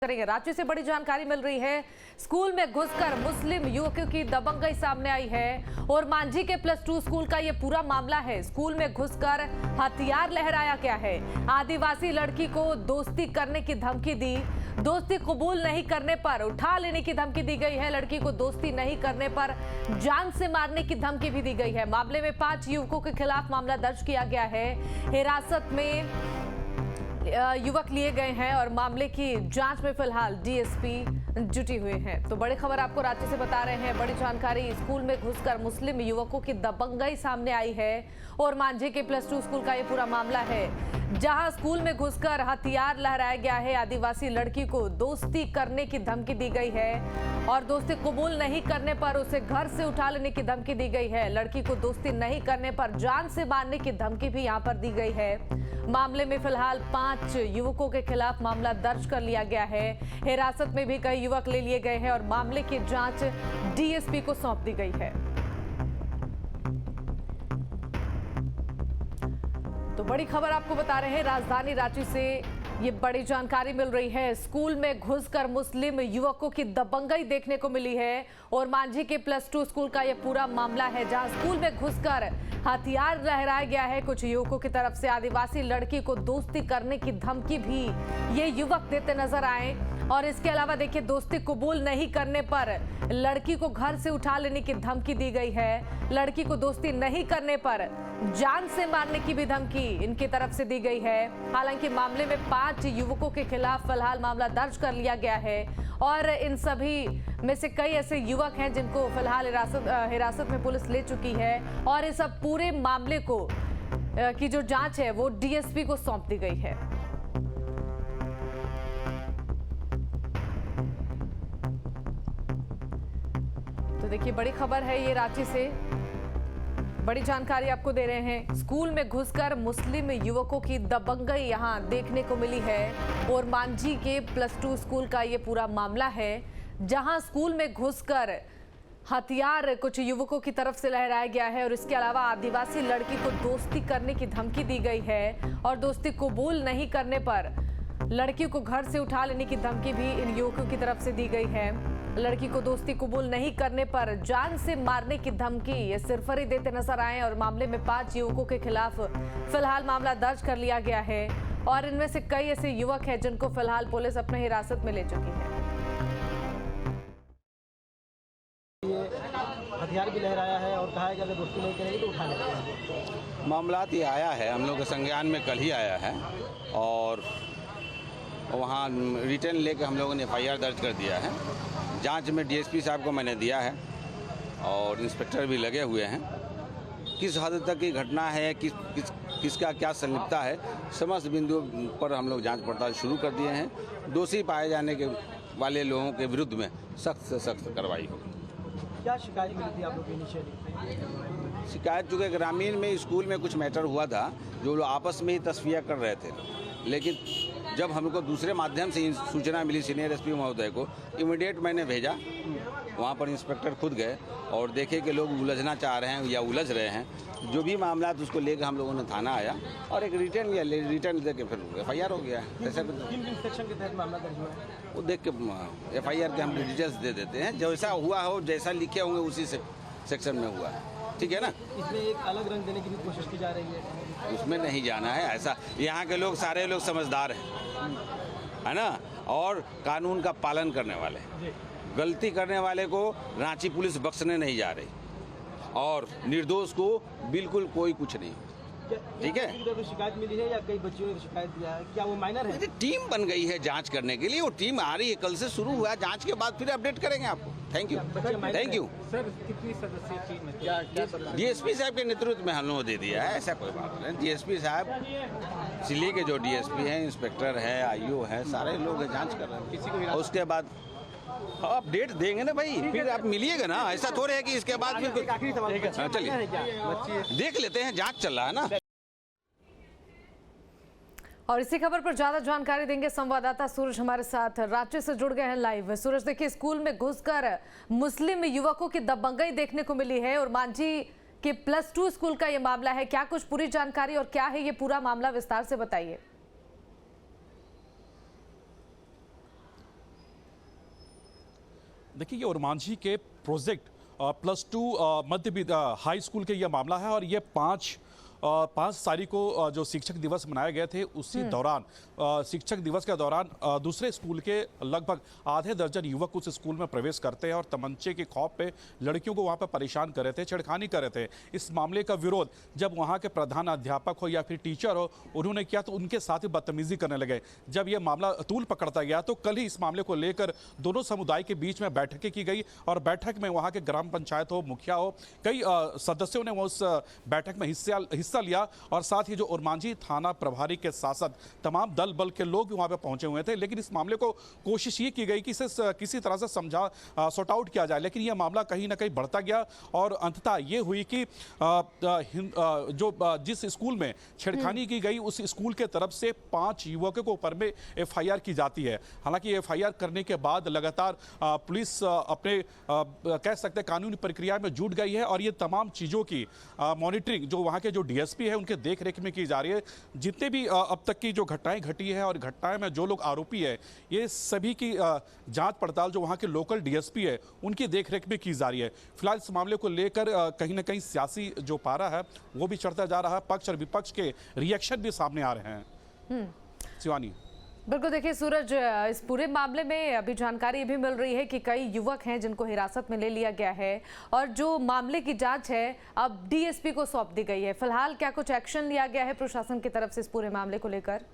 करेंगे। रांची से बड़ी जानकारी मिल रही है। स्कूल में घुसकर मुस्लिम युवकों की दबंगई सामने आई है और मांझी के +2 स्कूल का ये पूरा मामला है। स्कूल में घुसकर हथियार लहराया गया है। आदिवासी लड़की को दोस्ती करने की धमकी दी। दोस्ती कबूल नहीं करने पर उठा लेने की धमकी दी गई है। लड़की को दोस्ती नहीं करने पर जान से मारने की धमकी भी दी गई है। मामले में 5 युवकों के खिलाफ मामला दर्ज किया गया है। हिरासत में युवक लिए गए हैं और मामले की जांच में फिलहाल डीएसपी जुटी हुए हैं। तो बड़ी खबर आपको रांची से बता रहे हैं। बड़ी जानकारी, स्कूल में घुसकर मुस्लिम युवकों की दबंगई सामने आई है और मांझी के +2 स्कूल का ये पूरा मामला है, जहां स्कूल में घुसकर हथियार लहराया गया है। आदिवासी लड़की को दोस्ती करने की धमकी दी गई है और दोस्ती कबूल नहीं करने पर उसे घर से उठा लेने की धमकी दी गई है। लड़की को दोस्ती नहीं करने पर जान से मारने की धमकी भी यहां पर दी गई है। मामले में फिलहाल 5 युवकों के खिलाफ मामला दर्ज कर लिया गया है। हिरासत में भी कई युवक ले लिए गए हैं और मामले की जांच डीएसपी को सौंप दी गई है। तो बड़ी खबर आपको बता रहे हैं, राजधानी रांची से ये बड़ी जानकारी मिल रही है। स्कूल में घुसकर मुस्लिम युवकों की दबंगई देखने को मिली है और मांझी के +2 स्कूल का ये पूरा मामला है, जहां स्कूल में घुसकर हथियार लहराया गया है। कुछ युवकों की तरफ से आदिवासी लड़की को दोस्ती करने की धमकी भी ये युवक देते नजर आए और इसके अलावा देखिए, दोस्ती कबूल नहीं करने पर लड़की को घर से उठा लेने की धमकी दी गई है। लड़की को दोस्ती नहीं करने पर जान से मारने की भी धमकी इनकी तरफ से दी गई है। हालांकि मामले में 5 युवकों के खिलाफ फिलहाल मामला दर्ज कर लिया गया है और इन सभी में से कई ऐसे युवक हैं जिनको फिलहाल हिरासत में पुलिस ले चुकी है और इस सब पूरे मामले को की जो जांच है वो डीएसपी को सौंप दी गई है। तो देखिए, बड़ी खबर है ये रांची से, बड़ी जानकारी आपको दे रहे हैं। स्कूल में घुसकर मुस्लिम युवकों की दबंगई यहां देखने को मिली है और मांझी के +2 स्कूल का ये पूरा मामला है, जहां स्कूल में घुसकर हथियार कुछ युवकों की तरफ से लहराया गया है और इसके अलावा आदिवासी लड़की को दोस्ती करने की धमकी दी गई है और दोस्ती कबूल नहीं करने पर लड़की को घर से उठा लेने की धमकी भी इन युवकों की तरफ से दी गई है। लड़की को दोस्ती कबूल नहीं करने पर जान से मारने की धमकी ये सिरफरी देते नजर आए और मामले में 5 युवकों के खिलाफ फिलहाल मामला दर्ज कर लिया गया है और इनमें से कई ऐसे युवक हैं जिनको फिलहाल पुलिस अपने हिरासत में ले चुकी है। हथियार भी लहराया है और कहा है कि अगर दोस्ती नहीं करेगी तो उठा लेते हैं। मामला ये आया है, हम लोग के संज्ञान में कल ही आया है और वहाँ रिटर्न लेके हम लोगों ने FIR दर्ज कर दिया है। जांच में डीएसपी साहब को मैंने दिया है और इंस्पेक्टर भी लगे हुए हैं। किस हद तक की घटना है, किसका क्या संलिप्तता है, समस्त बिंदुओं पर हम लोग जांच पड़ताल शुरू कर दिए हैं। दोषी पाए जाने के वाले लोगों के विरुद्ध में सख्त से सख्त कार्रवाई होगी। क्या शिकायत मिली थी आप लोग की इनिशियली? शिकायत चूँकि ग्रामीण में स्कूल में कुछ मैटर हुआ था, जो लोग आपस में ही तस्फिया कर रहे थे, लेकिन जब हमको दूसरे माध्यम से सूचना मिली सीनियर एसपी महोदय को, इमीडिएट मैंने भेजा। वहाँ पर इंस्पेक्टर खुद गए और देखे कि लोग उलझना चाह रहे हैं या उलझ रहे हैं। जो भी मामला था उसको लेकर हम लोगों ने थाना आया और एक रिटर्न लिया, रिटर्न दे के फिर FIR हो गया। ऐसा सेक्शन के तहत मामला दर्ज हुआ है, वो देख के FIR के हम डिटेल्स दे देते हैं। जैसा हुआ हो, जैसा लिखे होंगे उसी से सेक्शन में हुआ है, ठीक है ना। इसमें एक अलग रंग देने की भी कोशिश की जा रही है, उसमें नहीं जाना है। ऐसा यहाँ के लोग सारे लोग समझदार हैं, है ना, और कानून का पालन करने वाले। गलती करने वाले को रांची पुलिस बख्शने नहीं जा रही और निर्दोष को बिल्कुल कोई कुछ नहीं, ठीक है। तो शिकायत मिली है या कई बच्चियों ने शिकायत दिया है? क्या वो माइनर है? टीम बन गई है जांच करने के लिए, वो टीम आ रही है, कल से शुरू हुआ है। जांच के बाद फिर अपडेट करेंगे आपको। Thank you, thank you. Sir, कितनी सदस्यीय टीम है? क्या डीएसपी साहब के नेतृत्व में हम लोगों दे दिया है, ऐसा कोई बात नहीं। डीएसपी साहब, जिले के जो डीएसपी हैं, इंस्पेक्टर है, IO है, सारे लोग जांच कर रहे हैं। किसी को उसके बाद अपडेट देंगे ना भाई, फिर आप मिलिएगा ना। ऐसा थोड़े है कि इसके बाद फिर चलिए देख लेते हैं, जांच चल रहा है ना। और इसी खबर पर ज्यादा जानकारी देंगे संवाददाता सूरज हमारे साथ रांची से जुड़ गए हैं लाइव। सूरज, देखिए, स्कूल में घुसकर मुस्लिम युवकों की दबंगई देखने को मिली है और मांझी के +2 स्कूल का ये मामला है। क्या कुछ पूरी जानकारी और क्या है ये पूरा मामला, विस्तार से बताइए। देखिए, ये ओरमांझी के प्रोजेक्ट +2 मध्य हाई स्कूल के ये मामला है और ये 5 तारीख को जो शिक्षक दिवस मनाए गए थे उसी दौरान शिक्षक दिवस के दौरान दूसरे स्कूल के लगभग आधे दर्जन युवक उस स्कूल में प्रवेश करते हैं और तमंचे के खौफ पे लड़कियों को वहां पर परेशान कर रहे थे, छेड़खानी कर रहे थे। इस मामले का विरोध जब वहां के प्रधान अध्यापक हो या फिर टीचर हो उन्होंने किया तो उनके साथ ही बदतमीजी करने लगे। जब यह मामला तूल पकड़ता गया तो कल ही इस मामले को लेकर दोनों समुदाय के बीच में बैठकें की गई और बैठक में वहां के ग्राम पंचायत हो, मुखिया हो, कई सदस्यों ने उस बैठक में हिस्सा लिया और साथ ही जो ओरमांझी थाना प्रभारी के साथ साथ तमाम दल बल के लोग भी वहां पे पहुंचे हुए थे। लेकिन इस मामले को कोशिश ये की गई कि इसे किसी तरह से सॉर्ट आउट किया जाए, लेकिन यह मामला कहीं ना कहीं बढ़ता गया और अंततः ये हुई कि जिस स्कूल में छेड़खानी की गई उस स्कूल के तरफ से 5 युवकों को ऊपर में FIR की जाती है। हालांकि FIR करने के बाद लगातार पुलिस अपने कह सकते हैं कानूनी प्रक्रिया में जुट गई है और ये तमाम चीज़ों की मॉनिटरिंग जो वहाँ के जो DSP है उनके देख रेख में की जा रही है। जितने भी अब तक की जो घटनाएं घटी है और घटनाएं में जो लोग आरोपी है ये सभी की जांच पड़ताल जो वहाँ के लोकल DSP है उनकी देख रेख में की जा रही है। फिलहाल इस मामले को लेकर कहीं ना कहीं सियासी जो पारा है वो भी चढ़ता जा रहा है, पक्ष और विपक्ष के रिएक्शन भी सामने आ रहे हैं। शिवानी। बिल्कुल, देखिए सूरज, इस पूरे मामले में अभी जानकारी ये भी मिल रही है कि कई युवक हैं जिनको हिरासत में ले लिया गया है और जो मामले की जांच है अब DSP को सौंप दी गई है। फिलहाल क्या कुछ एक्शन लिया गया है प्रशासन की तरफ से इस पूरे मामले को लेकर?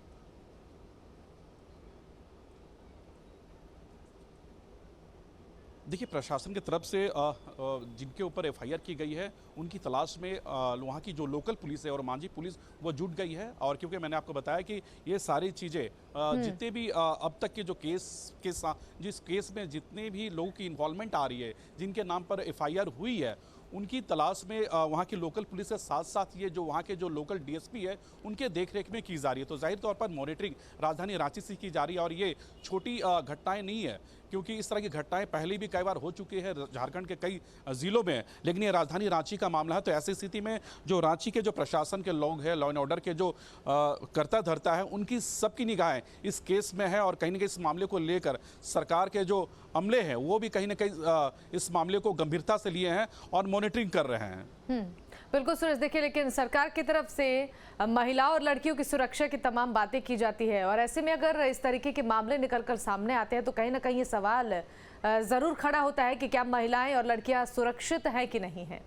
देखिए, प्रशासन की तरफ से जिनके ऊपर FIR की गई है उनकी तलाश में वहाँ की जो लोकल पुलिस है और मांझी पुलिस वो जुट गई है। और क्योंकि मैंने आपको बताया कि ये सारी चीज़ें जितने भी अब तक के जो जिस केस में जितने भी लोगों की इन्वॉल्वमेंट आ रही है, जिनके नाम पर FIR हुई है, उनकी तलाश में वहाँ की लोकल पुलिस के साथ साथ ये जो वहाँ के जो लोकल DSP है उनके देखरेख में की जा रही है। तो जाहिर तौर पर मॉनिटरिंग राजधानी रांची से की जा रही है और ये छोटी घटनाएं नहीं है, क्योंकि इस तरह की घटनाएं पहले भी कई बार हो चुकी है झारखंड के कई जिलों में, लेकिन ये राजधानी रांची का मामला है। तो ऐसी स्थिति में जो रांची के जो प्रशासन के लोग हैं, लॉ एंड ऑर्डर के जो करता धरता है, उनकी सबकी निगाहें इस केस में है और कहीं ना कहीं इस मामले को लेकर सरकार के जो अमले हैं वो भी कहीं ना कहीं इस मामले को गंभीरता से लिए हैं और मॉनिटरिंग कर रहे हैं। बिल्कुल सूरज, देखिए लेकिन सरकार की तरफ से महिलाओं और लड़कियों की सुरक्षा की तमाम बातें की जाती है और ऐसे में अगर इस तरीके के मामले निकलकर सामने आते हैं तो कहीं ना कहीं ये सवाल जरूर खड़ा होता है कि क्या महिलाएं और लड़कियां सुरक्षित हैं कि नहीं है।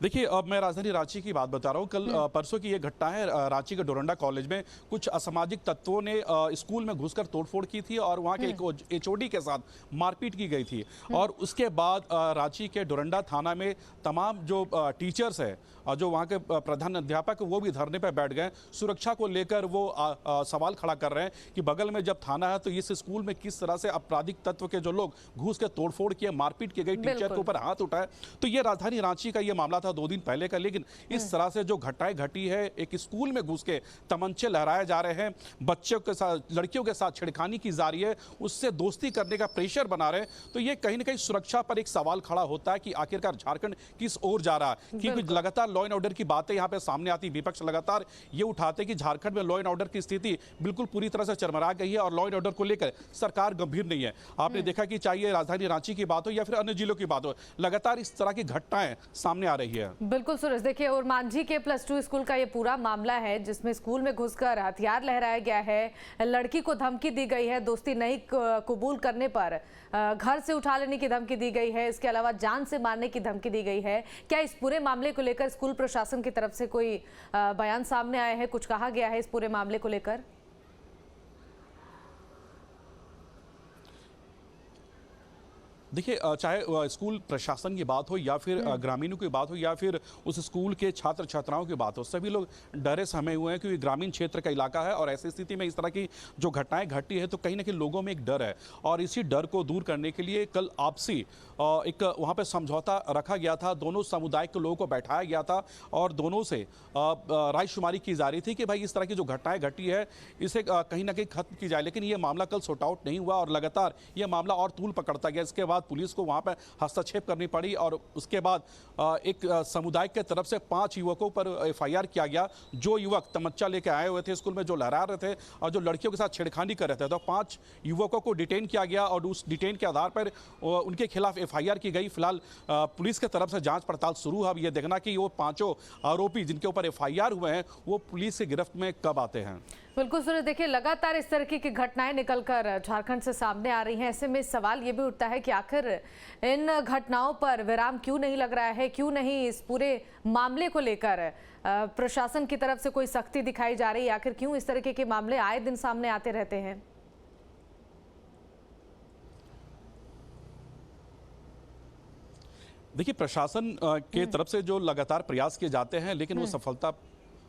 देखिए, अब मैं राजधानी रांची की बात बता रहा हूँ। कल परसों की ये घटना है। रांची के डोरंडा कॉलेज में कुछ असामाजिक तत्वों ने स्कूल में घुसकर तोड़फोड़ की थी और वहाँ के एक HOD के साथ मारपीट की गई थी और उसके बाद रांची के डोरंडा थाना में तमाम जो टीचर्स है और जो वहाँ के प्रधान अध्यापक वो भी धरने पर बैठ गए। सुरक्षा को लेकर वो सवाल खड़ा कर रहे हैं कि बगल में जब थाना है तो इस स्कूल में किस तरह से आपराधिक तत्व के जो लोग घुस के तोड़फोड़ किए, मारपीट की गई, टीचर के ऊपर हाथ उठाए। तो ये राजधानी रांची का ये मामला था 2 दिन पहले का। लेकिन इस तरह से जो घटनाएं घटी है, एक स्कूल में घुस के तमंचे लहराए जा रहे हैं, बच्चों के साथ, लड़कियों के साथ छेड़खानी की जा रही है, उससे दोस्ती करने का प्रेशर बना रहे हैं, तो ये कहीं ना कहीं सुरक्षा पर एक सवाल खड़ा होता है कि आखिरकार झारखंड किस ओर जा रहा है। क्योंकि लगातार लॉ एंड ऑर्डर की बातें यहाँ पे सामने आती, विपक्ष लगातार ये उठाते कि झारखंड में लॉ एंड ऑर्डर की स्थिति बिल्कुल पूरी तरह से चरमरा गई है और लॉ एंड ऑर्डर को लेकर सरकार गंभीर नहीं है। आपने देखा कि चाहे राजधानी रांची की बात हो या फिर अन्य जिलों की बात हो, लगातार इस तरह की घटनाएं सामने आ रही है। बिल्कुल सूरज, देखिए ओरमांझी के +2 स्कूल का ये पूरा मामला है जिसमें स्कूल में घुसकर हथियार लहराया गया है, लड़की को धमकी दी गई है, दोस्ती नहीं कबूल करने पर घर से उठा लेने की धमकी दी गई है, इसके अलावा जान से मारने की धमकी दी गई है। क्या इस पूरे मामले को लेकर स्कूल प्रशासन की तरफ से कोई बयान सामने आया है, कुछ कहा गया है इस पूरे मामले को लेकर? देखिए, चाहे स्कूल प्रशासन की बात हो या फिर ग्रामीणों की बात हो या फिर उस स्कूल के छात्र छात्राओं की बात हो, सभी लोग डरे सहमे हुए हैं क्योंकि ग्रामीण क्षेत्र का इलाका है और ऐसी स्थिति में इस तरह की जो घटनाएं घटी है तो कहीं ना कहीं लोगों में एक डर है और इसी डर को दूर करने के लिए कल आपसी एक वहाँ पे समझौता रखा गया था। दोनों समुदाय के लोगों को बैठाया गया था और दोनों से रायशुमारी की जा रही थी कि भाई इस तरह की जो घटनाएं घटी है इसे कहीं ना कहीं खत्म की जाए। लेकिन ये मामला कल सॉर्ट आउट नहीं हुआ और लगातार ये मामला और तूल पकड़ता गया। इसके बाद बाद पुलिस को वहां पर हस्तक्षेप करनी पड़ी और उसके बाद एक समुदाय के तरफ से 5 युवकों पर FIR किया गया। जो युवक तमंचा लेके आए हुए थे स्कूल में, जो लहरा रहे थे और जो लड़कियों के साथ छेड़खानी कर रहे थे, तो 5 युवकों को डिटेन किया गया और उस डिटेन के आधार पर उनके खिलाफ FIR की गई। फिलहाल पुलिस की तरफ से जांच पड़ताल शुरू है। अब ये देखना कि वो 5 आरोपी जिनके ऊपर FIR हुए हैं वो पुलिस की गिरफ्त में कब आते हैं। बिल्कुल सूरज, देखिए लगातार इस तरह की घटनाएं निकलकर झारखंड से सामने आ रही हैं। ऐसे में सवाल ये भी उठता है कि आखिर इन घटनाओं पर विराम क्यों नहीं लग रहा है, क्यों नहीं इस पूरे मामले को लेकर प्रशासन की तरफ से कोई सख्ती दिखाई जा रही है, आखिर क्यों इस तरीके के मामले आए दिन सामने आते रहते हैं। देखिए, प्रशासन के तरफ से जो लगातार प्रयास किए जाते हैं लेकिन वो सफलता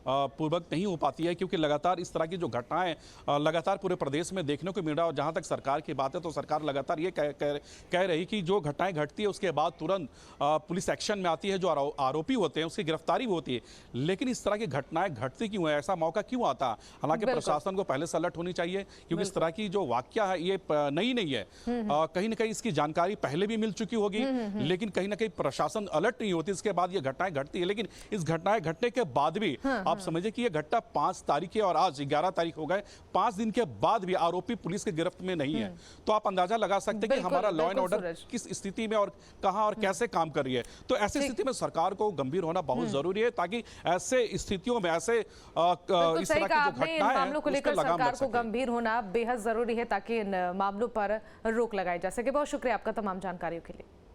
पूर्वक नहीं हो पाती है, क्योंकि लगातार इस तरह की जो घटनाएं लगातार पूरे प्रदेश में देखने को मिल रहा है। और जहां तक सरकार की बात है तो सरकार लगातार ये कह रही कि जो घटनाएं घटती है उसके बाद तुरंत पुलिस एक्शन में आती है, जो आरोपी होते हैं उसकी गिरफ्तारी भी होती है। लेकिन इस तरह की घटनाएं घटती क्यों है, ऐसा मौका क्यों आता है? हालांकि प्रशासन को पहले से अलर्ट होनी चाहिए, क्योंकि इस तरह की जो वाकया है ये नई नहीं है। कहीं ना कहीं इसकी जानकारी पहले भी मिल चुकी होगी, लेकिन कहीं ना कहीं प्रशासन अलर्ट नहीं होती, इसके बाद ये घटनाएं घटती है। लेकिन इस घटनाएं घटने के बाद भी आप समझिए कि ये घटना 5 तारीख है और आज 11 तारीख हो गए, 5 दिन के बाद भी आरोपी पुलिस की गिरफ्त में नहीं है। तो आप अंदाजा लगा सकते हैं कि हमारा लॉ एंड ऑर्डर किस स्थिति में और कहां और कैसे काम कर रही है। तो ऐसी स्थिति में सरकार को गंभीर होना बहुत जरूरी है, ताकि ऐसे स्थितियों में ऐसे इस तरह की जो घटनाएं हैं उस पर लगाम लग सके। सरकार को गंभीर होना बेहद जरूरी है ताकि इन मामलों पर रोक लगाई जा सके। बहुत शुक्रिया आपका तमाम जानकारियों के लिए।